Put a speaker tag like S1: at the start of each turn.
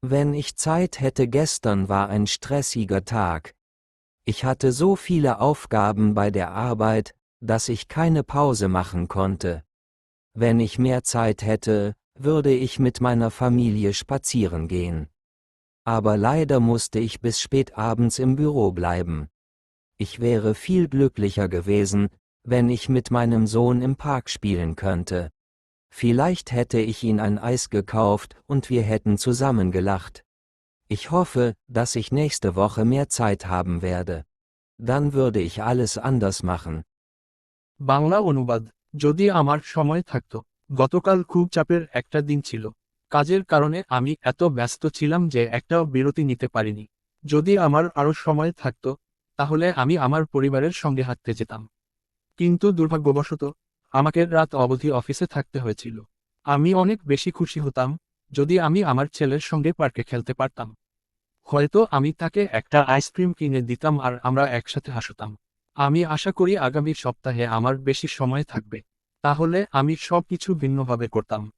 S1: Wenn ich Zeit hätte, gestern war ein stressiger Tag. Ich hatte so viele Aufgaben bei der Arbeit, dass ich keine Pause machen konnte. Wenn ich mehr Zeit hätte, würde ich mit meiner Familie spazieren gehen. Aber leider musste ich bis spät abends im Büro bleiben. Ich wäre viel glücklicher gewesen, wenn ich mit meinem Sohn im Park spielen könnte. Vielleicht hätte ich ihn ein Eis gekauft und wir hätten zusammen gelacht. Ich hoffe, dass ich nächste Woche mehr Zeit haben werde. Dann würde ich alles anders machen.
S2: Bangla অনুবাদ। যদি আমার সময় থাকতো। গতকাল খুব চাপের একটা দিন ছিল। কাজের কারণে আমি এত ব্যস্ত ছিলাম যে একটাও বিরতি নিতে পারিনি। যদি আমার আরও সময় থাকতো, তাহলে আমি আমার পরিবারের সঙ্গে হাঁটতে যেতাম। কিন্তু দুর্ভাগ্যবশত আমাকে রাত অবধি অফিসে থাকতে হয়েছিল। আমি অনেক বেশি খুশি হতাম যদি আমি আমার ছেলের সঙ্গে পার্কে খেলতে পারতাম। হয়তো আমি তাকে একটা আইসক্রিম কিনে দিতাম আর আমরা একসাথে হাসতাম। আমি আশা করি আগামী সপ্তাহে আমার বেশি সময় থাকবে। তাহলে আমি সবকিছু ভিন্নভাবে করতাম।